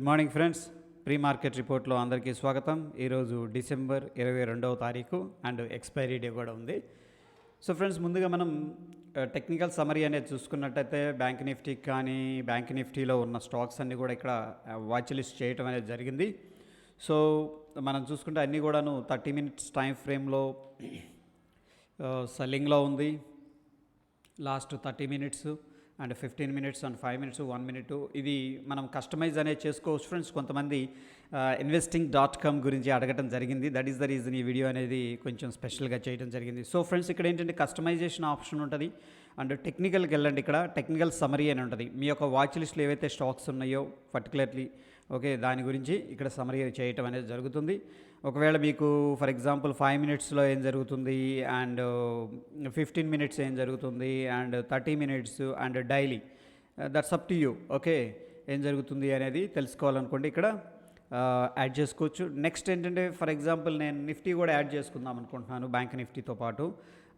Morning friends, pre market రిపోర్ట్లో అందరికీ స్వాగతం. ఈరోజు డిసెంబర్ 22వ తారీఖు అండ్ ఎక్స్పైరీ డే కూడా ఉంది. సో ఫ్రెండ్స్, ముందుగా మనం టెక్నికల్ సమరీ అనేది చూసుకున్నట్టయితే బ్యాంక్ నిఫ్టీకి కానీ బ్యాంక్ నిఫ్టీలో ఉన్న స్టాక్స్ అన్నీ కూడా ఇక్కడ వాచ్ లిస్ట్ చేయటం అనేది జరిగింది. సో మనం చూసుకుంటే అన్నీ కూడాను 30 minutes టైం ఫ్రేమ్లో సెల్లింగ్లో ఉంది. Last 30 minutes and 15 minutes and 5 minutes 1 minute ఇది మనం కస్టమైజ్ అనేది చేసుకోవచ్చు ఫ్రెండ్స్. కొంతమంది investing.com గురించి అడగటం జరిగింది. దట్ ఈస్ ద రీజన్ ఈ వీడియో అనేది కొంచెం స్పెషల్గా చేయడం జరిగింది. సో ఫ్రెండ్స్, ఇక్కడ ఏంటంటే కస్టమైజేషన్ ఆప్షన్ ఉంటుంది అండ్ టెక్నికల్కి వెళ్ళండి. ఇక్కడ టెక్నికల్ సమరీ అని ఉంటుంది. మీ యొక్క వాచ్ లిస్ట్లో ఏవైతే స్టాక్స్ ఉన్నాయో పర్టికులర్లీ దాని గురించి ఇక్కడ సమరీ చేయటం అనేది జరుగుతుంది. ఒకవేళ మీకు ఫర్ ఎగ్జాంపుల్ 5 minutesలో ఏం జరుగుతుంది అండ్ 15 minutes ఏం జరుగుతుంది and 30 minutes and daily, that's up to you. ఏం జరుగుతుంది అనేది తెలుసుకోవాలనుకోండి ఇక్కడ యాడ్ చేసుకోవచ్చు. నెక్స్ట్ ఏంటంటే ఫర్ ఎగ్జాంపుల్ నేను నిఫ్టీ కూడా యాడ్ చేసుకుందాం అనుకుంటున్నాను బ్యాంక్ నిఫ్టీతో పాటు.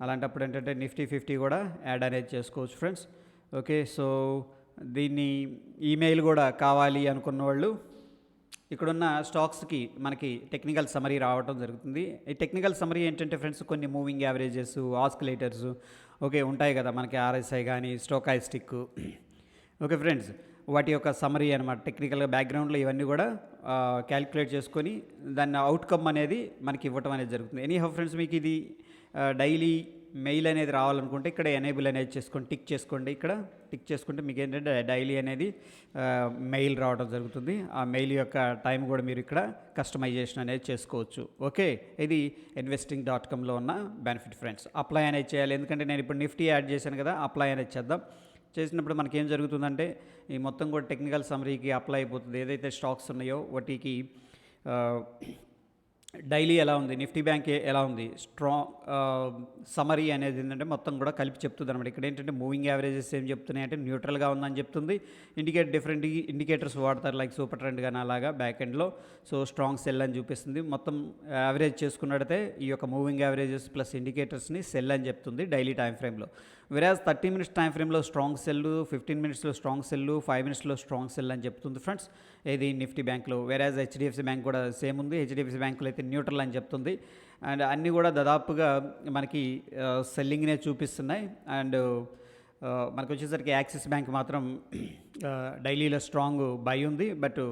అలాంటప్పుడు ఏంటంటే నిఫ్టీ 50 కూడా యాడ్ అనేది చేసుకోవచ్చు ఫ్రెండ్స్. సో దీన్ని ఈమెయిల్ కూడా కావాలి అనుకున్న వాళ్ళు ఇక్కడున్న స్టాక్స్కి మనకి టెక్నికల్ సమరీ రావడం జరుగుతుంది. ఈ టెక్నికల్ సమరీ ఏంటంటే ఫ్రెండ్స్, కొన్ని మూవింగ్ యావరేజెస్, ఆస్కిలేటర్స్ ఉంటాయి కదా మనకి, ఆర్ఎస్ఐ కానీ స్టోకాస్టిక్. ఫ్రెండ్స్, వాటి యొక్క సమరీ అనమాట. టెక్నికల్గా బ్యాక్గ్రౌండ్లో ఇవన్నీ కూడా క్యాలిక్యులేట్ చేసుకొని దాని అవుట్కమ్ అనేది మనకి ఇవ్వటం అనేది జరుగుతుంది. ఎనీహౌ ఫ్రెండ్స్, మీకు ఇది డైలీ మెయిల్ అనేది రావాలనుకుంటే ఇక్కడ ఎనేబుల్ అనేది చేసుకోండి, టిక్ చేసుకోండి. ఇక్కడ టిక్ చేసుకుంటే మీకు ఏంటంటే డైలీ అనేది మెయిల్ రావడం జరుగుతుంది. ఆ మెయిల్ యొక్క టైం కూడా మీరు ఇక్కడ కస్టమైజేషన్ అనేది చేసుకోవచ్చు. ఇది investing.comలో ఉన్న బెనిఫిట్ ఫ్రెండ్స్. అప్లై అనేది చేయాలి, ఎందుకంటే నేను ఇప్పుడు నిఫ్టీ యాడ్ చేశాను కదా, అప్లై అనేది చేద్దాం. చేసినప్పుడు మనకి ఏం జరుగుతుందంటే ఈ మొత్తం కూడా టెక్నికల్ సమరీకి అప్లై అయిపోతుంది. ఏదైతే స్టాక్స్ ఉన్నాయో వాటికి డైలీ ఎలా ఉంది, నిఫ్టీ బ్యాంక్ ఎలా ఉంది, స్ట్రాంగ్ సమరీ అనేది ఏంటంటే మొత్తం కూడా కలిపి చెప్తుంది అనమాట. ఇక్కడ ఏంటంటే మూవింగ్ యావరేజెస్ ఏం చెప్తున్నాయి అంటే న్యూట్రల్గా ఉందని చెప్తుంది. డిఫరెంట్ ఇండికేటర్స్ వాడతారు, లైక్ సూపర్ ట్రెండ్ కానీ అలాగా బ్యాక్ ఎండ్లో. సో స్ట్రాంగ్ సెల్ అని చూపిస్తుంది. మొత్తం యావరేజ్ చేసుకున్నట్టయితే ఈ యొక్క మూవింగ్ యావరేజెస్ ప్లస్ ఇండికేటర్స్ని సెల్ అని చెప్తుంది డైలీ టైం ఫ్రేమ్లో. వెరాజ్ 30 minutes టైం ఫ్రేమ్లో స్ట్రాంగ్ సెల్, 15 minutesలో స్ట్రాంగ్ సెల్, 5 minutesలో స్ట్రాంగ్ సెల్ అని చెప్తుంది ఫ్రెండ్స్. ఇది నిఫ్టీ బ్యాంక్లో. వెరాజ్ హెచ్డిఎఫ్సి బ్యాంక్ కూడా సేమ్ ఉంది. హెచ్డిఎఫ్సి బ్యాంకులో అయితే న్యూట్రల్ అని చెప్తుంది. అండ్ అన్నీ కూడా దాదాపుగా మనకి సెల్లింగ్నే చూపిస్తున్నాయి. అండ్ మనకు వచ్చేసరికి యాక్సిస్ బ్యాంక్ మాత్రం డైలీలో స్ట్రాంగ్ బై ఉంది, బట్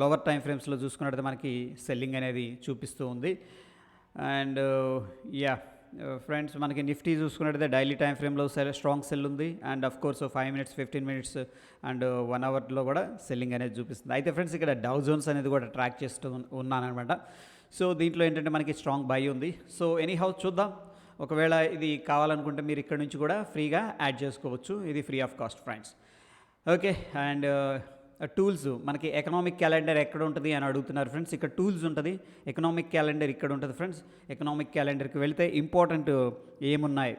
లోవర్ టైం ఫ్రేమ్స్లో చూసుకున్నట్టు మనకి సెల్లింగ్ అనేది చూపిస్తూ ఉంది. అండ్ ఫ్రెండ్స్, మనకి నిఫ్టీ చూసుకున్నట్టయితే డైలీ టైం ఫ్రేమ్లో స్ట్రాంగ్ సెల్ ఉంది. And of course 5 minutes, 15 minutes and 1 hourలో కూడా సెల్లింగ్ అనేది చూపిస్తుంది. అయితే ఫ్రెండ్స్, ఇక్కడ డౌ జోన్స్ అనేది కూడా ట్రాక్ చేస్తూ ఉన్నానమాట. సో దీంట్లో ఏంటంటే మనకి స్ట్రాంగ్ బై ఉంది. సో ఎనీహౌ చూద్దాం. ఒకవేళ ఇది కావాలనుకుంటే మీరు ఇక్కడ నుంచి కూడా ఫ్రీగా యాడ్ చేసుకోవచ్చు. ఇది free of cost friends. And tools, మనకి ఎకనామిక్ క్యాలెండర్ ఎక్కడ ఉంటుంది అని అడుగుతున్నారు ఫ్రెండ్స్. ఇక్కడ టూల్స్ ఉంటుంది, ఎకనామిక్ క్యాలెండర్ ఇక్కడ ఉంటుంది ఫ్రెండ్స్. ఎకనామిక్ క్యాలెండర్కి వెళ్తే ఇంపార్టెంట్ ఏమున్నాయి.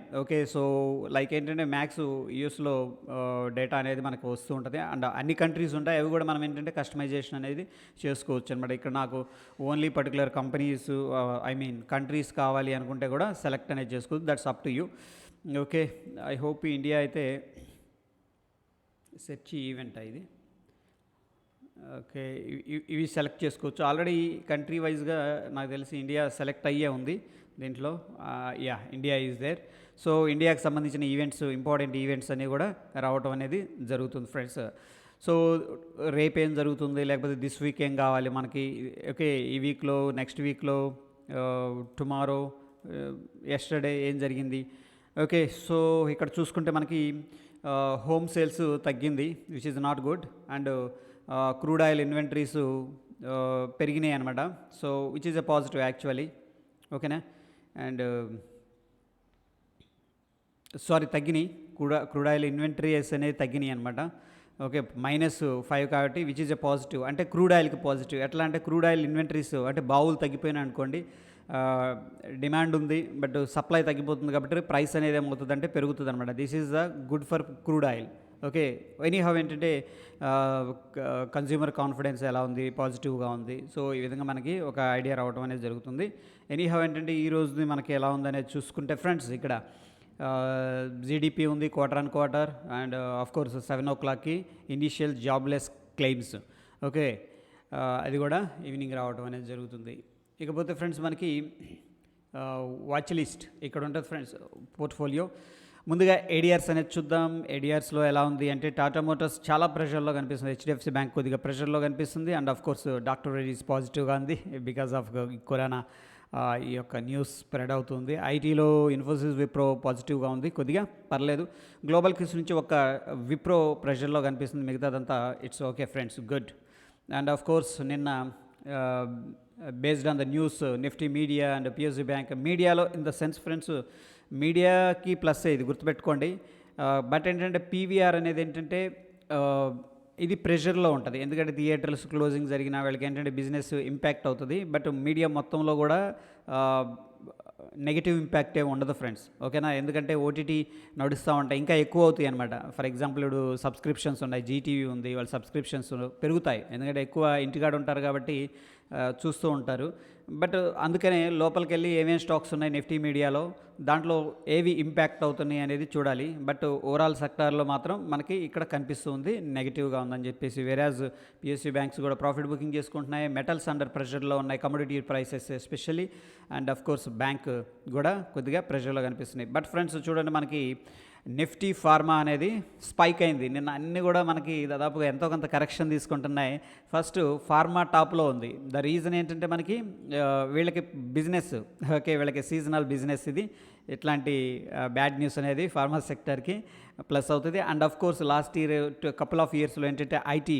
సో లైక్ ఏంటంటే మ్యాక్స్ యూఎస్లో డేటా అనేది మనకు వస్తూ ఉంటుంది అండ్ అన్ని కంట్రీస్ ఉంటాయి. అవి కూడా మనం ఏంటంటే కస్టమైజేషన్ అనేది చేసుకోవచ్చు అనమాట. ఇక్కడ నాకు ఓన్లీ పర్టికులర్ కంపెనీస్ కంట్రీస్ కావాలి అనుకుంటే కూడా సెలెక్ట్ అనేది చేసుకోవచ్చు. That's up to you. I hope India అయితే సెర్చ్ ఈవెంట్ ఇది. ఇవి సెలెక్ట్ చేసుకోవచ్చు. ఆల్రెడీ కంట్రీ వైజ్గా నాకు తెలిసి ఇండియా సెలెక్ట్ అయ్యే ఉంది దీంట్లో. India is there. సో ఇండియాకి సంబంధించిన ఈవెంట్స్, ఇంపార్టెంట్ ఈవెంట్స్ అన్నీ కూడా రావటం అనేది జరుగుతుంది ఫ్రెండ్స్. సో రేపేం జరుగుతుంది, లేకపోతే దిస్ వీక్ ఏం కావాలి మనకి, ఈ వీక్లో, నెక్స్ట్ వీక్లో, టుమారో, ఎస్టర్డే ఏం జరిగింది. సో ఇక్కడ చూసుకుంటే మనకి హోమ్ సేల్స్ తగ్గింది, which is not good. And crude oil inventories పెరిగినాయి అనమాట. So which is a positive actually. And తగ్గినాయి. క్రూడ్ ఆయిల్ ఇన్వెంటరీస్ అనేది తగ్గినాయి అనమాట. -5 కాబట్టి విచ్ ఈజ్ ఎ పాజిటివ్. అంటే క్రూడ్ ఆయిల్కి పాజిటివ్. ఎట్లా అంటే క్రూడ్ ఆయిల్ ఇన్వెంటరీస్ అంటే బావులు తగ్గిపోయినాయి అనుకోండి, డిమాండ్ ఉంది బట్ సప్లై తగ్గిపోతుంది కాబట్టి ప్రైస్ అనేది ఏమవుతుంది అంటే పెరుగుతుంది అనమాట. This is the good for crude oil. Anyhow ఏంటంటే కన్జ్యూమర్ కాన్ఫిడెన్స్ ఎలా ఉంది, పాజిటివ్గా ఉంది. సో ఈ విధంగా మనకి ఒక ఐడియా రావడం అనేది జరుగుతుంది. ఎనీహౌ ఏంటంటే ఈ రోజుది మనకి ఎలా ఉందనేది చూసుకుంటే ఫ్రెండ్స్, ఇక్కడ జీడిపి ఉంది quarter on quarter. And of course 7 o'clockకి ఇనిషియల్ జాబ్లెస్ క్లెయిమ్స్. అది కూడా ఈవినింగ్ రావడం అనేది జరుగుతుంది. ఇకపోతే ఫ్రెండ్స్ మనకి వాచ్ లిస్ట్ ఇక్కడ ఉంటుంది ఫ్రెండ్స్, పోర్ట్ఫోలియో. ముందుగా ఏడిఆర్స్ అనేది చూద్దాం. ఏడిఆర్స్లో ఎలా ఉంది అంటే టాటా మోటార్స్ చాలా ప్రెషర్లో కనిపిస్తుంది, హెచ్డిఎఫ్సి బ్యాంక్ కొద్దిగా ప్రెషర్లో కనిపిస్తుంది, and of course doctor Reddy's పాజిటివ్గా ఉంది బికాస్ ఆఫ్ కరోనా ఈ యొక్క న్యూస్ స్ప్రెడ్ అవుతుంది. ఐటీలో ఇన్ఫోసిస్, విప్రో పాజిటివ్గా ఉంది, కొద్దిగా పర్లేదు. గ్లోబల్ క్యూస్ నుంచి ఒక విప్రో ప్రెషర్లో కనిపిస్తుంది, మిగతాదంతా it's okay friends, good. And of course నిన్న based on the news Nifty media and PSU bank, మీడియాలో ఇన్ ద సెన్స్ ఫ్రెండ్స్ మీడియాకి ప్లస్ ఇది గుర్తుపెట్టుకోండి. బట్ ఏంటంటే పీవీఆర్ అనేది ఏంటంటే ఇది ప్రెషర్లో ఉంటుంది, ఎందుకంటే థియేటర్స్ క్లోజింగ్ జరిగిన వాళ్ళకి ఏంటంటే బిజినెస్ ఇంపాక్ట్ అవుతుంది. బట్ మీడియా మొత్తంలో కూడా నెగిటివ్ ఇంపాక్ట్ ఏమి ఉండదు ఫ్రెండ్స్, ఓకేనా. ఎందుకంటే ఓటీటీ నడుస్తూ ఉంటాయి, ఇంకా ఎక్కువ అవుతాయి అనమాట. ఫర్ ఎగ్జాంపుల్ ఇప్పుడు సబ్స్క్రిప్షన్స్ ఉన్నాయి, జీటీవీ ఉంది, వాళ్ళ సబ్స్క్రిప్షన్స్ పెరుగుతాయి, ఎందుకంటే ఎక్కువ ఇంటికాడ ఉంటారు కాబట్టి చూస్తూ ఉంటారు. బట్ అందుకనే లోపలికి వెళ్ళి ఏమేమి స్టాక్స్ ఉన్నాయి నిఫ్టీ మీడియాలో, దాంట్లో ఏవి ఇంపాక్ట్ అవుతున్నాయి అనేది చూడాలి. బట్ ఓవరాల్ సెక్టార్లో మాత్రం మనకి ఇక్కడ కనిపిస్తుంది నెగిటివ్గా ఉందని చెప్పేసి. వేరాజ్ పిఎస్యూ బ్యాంక్స్ కూడా ప్రాఫిట్ బుకింగ్ చేసుకుంటున్నాయి, మెటల్స్ అండర్ ప్రెషర్లో ఉన్నాయి, commodity prices especially, and of course bank కూడా కొద్దిగా ప్రెషర్లో కనిపిస్తున్నాయి. బట్ ఫ్రెండ్స్ చూడండి, మనకి నిఫ్టీ ఫార్మా అనేది స్పైక్ అయింది నిన్న, అన్నీ కూడా మనకి దాదాపుగా ఎంతో కొంత కరెక్షన్ తీసుకుంటున్నాయి. ఫస్ట్ ఫార్మా టాప్లో ఉంది. ద రీజన్ ఏంటంటే మనకి వీళ్ళకి బిజినెస్, ఓకే, వీళ్ళకి సీజనల్ బిజినెస్ ఇది, ఇట్లాంటి బ్యాడ్ న్యూస్ అనేది ఫార్మా సెక్టర్కి ప్లస్ అవుతుంది. And of course last year couple of ఇయర్స్లో ఏంటంటే ఐటీ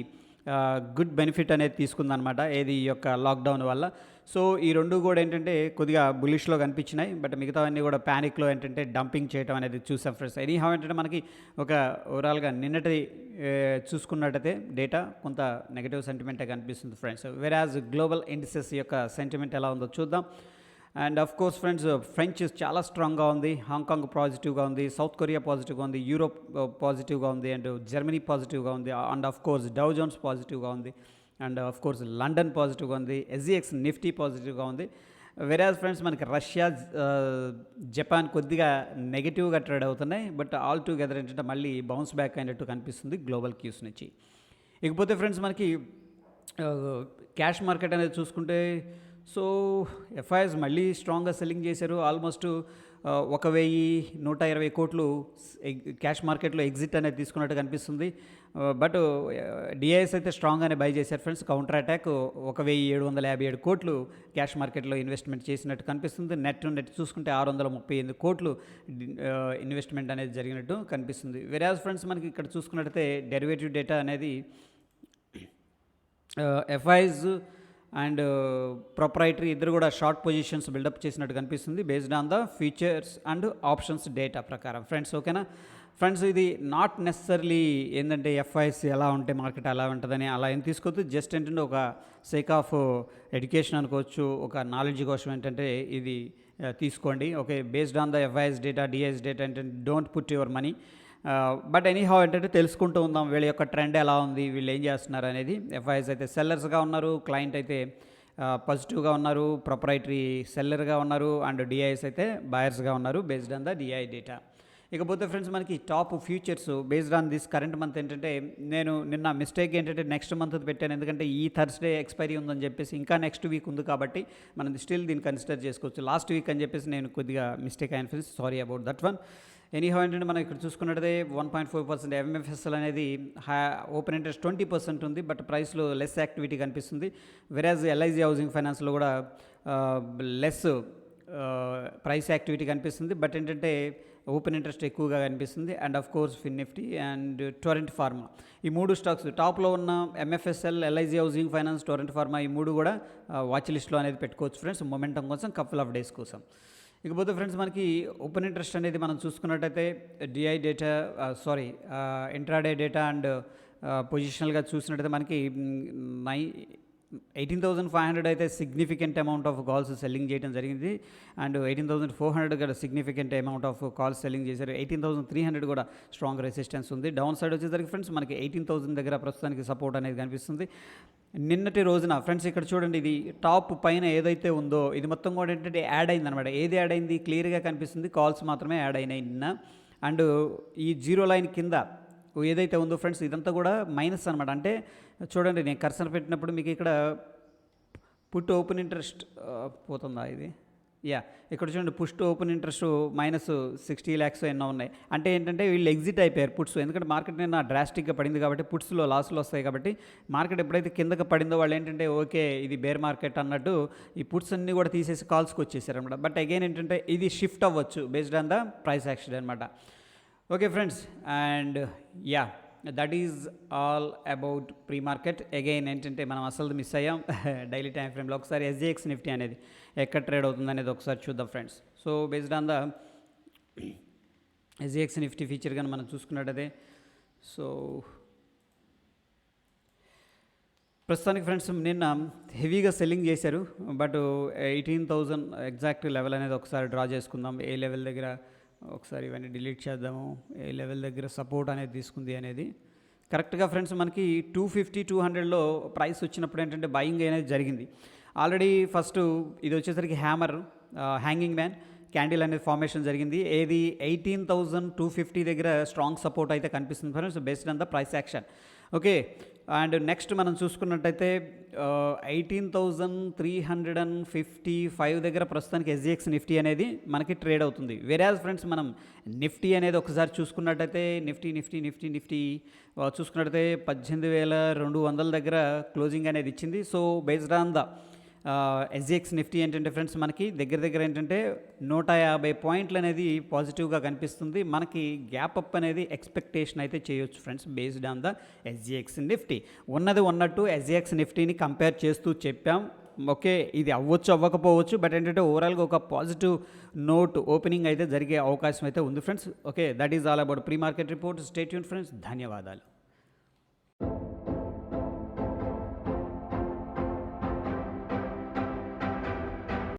గుడ్ బెనిఫిట్ అనేది తీసుకుందనమాట, ఏది ఈ యొక్క లాక్డౌన్ వల్ల. సో ఈ రెండు కూడా ఏంటంటే కొద్దిగా బులిష్లో కనిపించినాయి. బట్ మిగతావన్నీ కూడా ప్యానిక్లో ఏంటంటే డంపింగ్ చేయడం అనేది చూసాం ఫ్రెండ్స్. ఎనీహౌ ఏంటంటే మనకి ఒక ఓవరాల్గా నిన్నటి చూసుకున్నట్టయితే డేటా కొంత నెగిటివ్ సెంటిమెంటే కనిపిస్తుంది ఫ్రెండ్స్. వెరాజ్ గ్లోబల్ ఇండిసెస్ యొక్క సెంటిమెంట్ ఎలా ఉందో చూద్దాం. And of course friends French చాలా స్ట్రాంగ్గా ఉంది, హాంకాంగ్ పాజిటివ్గా ఉంది, సౌత్ కొరియా పాజిటివ్గా ఉంది, యూరోప్ పాజిటివ్గా ఉంది, అండ్ జర్మనీ పాజిటివ్గా ఉంది, and of course Dow Jones పాజిటివ్గా ఉంది, అండ్ ఆఫ్ కోర్స్ లండన్ పాజిటివ్గా ఉంది, ఎస్జిఎక్స్ నిఫ్టీ పాజిటివ్గా ఉంది. వెరాజ్ ఫ్రెండ్స్ మనకి రష్యా, జపాన్ కొద్దిగా నెగిటివ్గా ట్రేడ్ అవుతున్నాయి. బట్ ఆల్ టుగెదర్ ఏంటంటే మళ్ళీ బౌన్స్ బ్యాక్ అయినట్టు కనిపిస్తుంది గ్లోబల్ క్యూస్ నుంచి. ఇకపోతే ఫ్రెండ్స్ మనకి క్యాష్ మార్కెట్ అనేది చూసుకుంటే, సో ఎఫ్ఐఎస్ మళ్ళీ స్ట్రాంగ్గా సెల్లింగ్ చేశారు. ఆల్మోస్ట్ 1120 కోట్లు క్యాష్ మార్కెట్లో ఎగ్జిట్ అనేది తీసుకున్నట్టు కనిపిస్తుంది. బట్ డిఐఎస్ అయితే స్ట్రాంగ్గానే బై చేశారు ఫ్రెండ్స్. కౌంటర్ అటాక్ 1757 కోట్లు క్యాష్ మార్కెట్లో ఇన్వెస్ట్మెంట్ చేసినట్టు కనిపిస్తుంది. నెట్ చూసుకుంటే 638 కోట్లు ఇన్వెస్ట్మెంట్ అనేది జరిగినట్టు కనిపిస్తుంది. వెరాజ్ ఫ్రెండ్స్ మనకి ఇక్కడ చూసుకున్నట్టయితే డెరివేటివ్ డేటా అనేది ఎఫ్ఐఎస్ అండ్ ప్రొప్రైటరీ ఇద్దరు కూడా షార్ట్ పొజిషన్స్ బిల్డప్ చేసినట్టు కనిపిస్తుంది based on the futures and options data ప్రకారం ఫ్రెండ్స్, ఓకేనా. ఫ్రెండ్స్ ఇది నాట్ నెసరీ ఏంటంటే ఎఫ్ఐఎస్ ఎలా ఉంటే మార్కెట్ అలా ఉంటుందని అలా ఏం తీసుకోవద్దు. జస్ట్ ఏంటంటే ఒక సేక్ ఆఫ్ ఎడ్యుకేషన్ అనుకోవచ్చు, ఒక నాలెడ్జ్ కోసం ఏంటంటే ఇది తీసుకోండి, okay. Based on the FIS data, DIS data ఏంటంటే don't put your money. But anyhow ఏంటంటే తెలుసుకుంటూ ఉందాం వీళ్ళ యొక్క ట్రెండ్ ఎలా ఉంది, వీళ్ళు ఏం చేస్తున్నారు అనేది. ఎఫ్ఐఎస్ అయితే సెల్లర్స్గా ఉన్నారు, క్లయింట్ అయితే పాజిటివ్గా ఉన్నారు, ప్రొప్రైటరీ సెల్లర్గా ఉన్నారు, అండ్ డిఐఎస్ అయితే బయర్స్గా ఉన్నారు based on the DI data. ఇకపోతే ఫ్రెండ్స్ మనకి top futures based on this current month ఏంటంటే, నేను నిన్న మిస్టేక్ ఏంటంటే నెక్స్ట్ మంత్ పెట్టాను, ఎందుకంటే ఈ థర్స్డే ఎక్స్పైరీ ఉందని చెప్పేసి, ఇంకా నెక్స్ట్ వీక్ ఉంది కాబట్టి మనం స్టిల్ దీన్ని కన్సిడర్ చేసుకోవచ్చు. లాస్ట్ వీక్ అని చెప్పేసి నేను కొద్దిగా మిస్టేక్ అయిన friends, sorry about that one. Anyhow ఏంటంటే మనం ఇక్కడ చూసుకున్నట్టయితే 1.4% ఎంఎఫ్ఎస్ఎల్ అనేది ఓపెన్ ఇంట్రెస్ట్ 20% ఉంది, బట్ ప్రైస్లో లెస్ యాక్టివిటీ కనిపిస్తుంది. వెరాజ్ ఎల్ఐజీ హౌసింగ్ ఫైనాన్స్లో కూడా లెస్ ప్రైస్ యాక్టివిటీ కనిపిస్తుంది, బట్ ఏంటంటే ఓపెన్ ఇంట్రెస్ట్ ఎక్కువగా కనిపిస్తుంది. And of course fin Nifty and Torrent Pharma, ఈ మూడు స్టాక్స్ టాప్లో ఉన్న MFSL, LIC housing finance, Torrent Pharma, ఈ మూడు కూడా వాచ్ లిస్ట్లో అనేది పెట్టుకోవచ్చు ఫ్రెండ్స్, మొమెంటం కోసం, కపుల్ ఆఫ్ డేస్ కోసం. ఇకపోతే ఫ్రెండ్స్ మనకి ఓపెన్ ఇంట్రెస్ట్ అనేది మనం చూసుకున్నట్టయితే DI data, intraday data and పొజిషనల్గా చూసినట్టయితే మనకి 18,500 అయితే significant amount of calls selling చేయడం జరిగింది, అండ్ 18,400 కూడా significant amount of calls selling చేశారు. 18,300 కూడా స్ట్రాంగ్ రెసిస్టెన్స్ ఉంది. డౌన్ సైడ్ వచ్చేసరికి ఫ్రెండ్స్ మనకి 18,000 దగ్గర ప్రస్తుతానికి సపోర్ట్ అనేది కనిపిస్తుంది. నిన్నటి రోజున ఫ్రెండ్స్ ఇక్కడ చూడండి, ఇది టాప్ పైన ఏదైతే ఉందో ఇది మొత్తం కూడా ఏంటంటే యాడ్ అయింది అనమాట. ఏది యాడ్ అయింది క్లియర్గా కనిపిస్తుంది, కాల్స్ మాత్రమే యాడ్ అయినాయి నిన్న. అండ్ ఈ జీరో లైన్ కింద ఏదైతే ఉందో ఫ్రెండ్స్ ఇదంతా కూడా మైనస్ అనమాట. అంటే చూడండి, నేను కర్సర్ పెట్టినప్పుడు మీకు ఇక్కడ పుట్ ఓపెన్ ఇంట్రెస్ట్ పోతుందా ఇది, ఇక్కడ చూడండి, పుష్ ఓపెన్ ఇంట్రెస్ట్ -60 lakhs ఎన్నో ఉన్నాయి. అంటే ఏంటంటే వీళ్ళు ఎగ్జిట్ అయిపోయారు పుట్స్, ఎందుకంటే మార్కెట్ నిన్న డ్రాస్టిక్గా పడింది కాబట్టి పుట్స్లో లాస్లు వస్తాయి. కాబట్టి మార్కెట్ ఎప్పుడైతే కిందకి పడిందో వాళ్ళు ఏంటంటే ఓకే ఇది బేర్ మార్కెట్ అన్నట్టు ఈ పుట్స్ అన్నీ కూడా తీసేసి కాల్స్కి వచ్చేసారు అనమాట. బట్ అగైన్ ఏంటంటే ఇది షిఫ్ట్ అవ్వచ్చు based on the price action అనమాట. Okay friends, and that is all about pre market. Again ఏంటంటే మనం అసలు మిస్ అయ్యాం డైలీ టైం ఫ్రేమ్లో. ఒకసారి ఎస్జిఎక్స్ నిఫ్టీ అనేది ఎక్కడ ట్రేడ్ అవుతుంది అనేది ఒకసారి చూద్దాం friends. So based on the SGX Nifty feature కానీ మనం చూసుకున్నట్టయితే, సో ప్రస్తుతానికి ఫ్రెండ్స్ నిన్న హెవీగా సెల్లింగ్ చేశారు. బట్ 18,000 ఎగ్జాక్ట్ లెవెల్ అనేది ఒకసారి డ్రా చేసుకుందాం. ఏ లెవెల్ దగ్గర ఒకసారి ఇవన్నీ డిలీట్ చేద్దాము, ఏ లెవెల్ దగ్గర సపోర్ట్ అనేది తీసుకుంది అనేది కరెక్ట్గా ఫ్రెండ్స్ మనకి 250-200లో ప్రైస్ వచ్చినప్పుడు ఏంటంటే బయింగ్ అనేది జరిగింది ఆల్రెడీ. ఫస్ట్ ఇది వచ్చేసరికి హ్యాంగింగ్ మ్యాన్ క్యాండిల్ అనేది ఫార్మేషన్ జరిగింది. ఏది 18,250 దగ్గర స్ట్రాంగ్ సపోర్ట్ అయితే కనిపిస్తుంది friends based on the price action. Okay, and next మనం చూసుకున్నట్టయితే 18,355 దగ్గర ప్రస్తుతానికి ఎస్జిఎక్స్ నిఫ్టీ అనేది మనకి ట్రేడ్ అవుతుంది. వేరేజ్ ఫ్రెండ్స్ మనం నిఫ్టీ అనేది ఒకసారి చూసుకున్నట్టయితే నిఫ్టీ చూసుకున్నట్టయితే 18,200 దగ్గర క్లోజింగ్ అనేది ఇచ్చింది. So based on the SGX Nifty ఏంటంటే ఫ్రెండ్స్ మనకి దగ్గర ఏంటంటే 150 పాయింట్లు అనేది పాజిటివ్గా కనిపిస్తుంది. మనకి గ్యాప్ అప్ అనేది ఎక్స్పెక్టేషన్ అయితే చేయొచ్చు friends based on the SGX Nifty. ఉన్నట్టు ఎస్జిఎక్స్ నిఫ్టీని కంపేర్ చేస్తూ చెప్పాం. ఓకే, ఇది అవ్వచ్చు అవ్వకపోవచ్చు, బట్ ఏంటంటే ఓవరాల్గా ఒక పాజిటివ్ నోట్ ఓపెనింగ్ అయితే జరిగే అవకాశం అయితే ఉంది friends. Okay, that is all about pre market report. Stay tuned friends, ధన్యవాదాలు.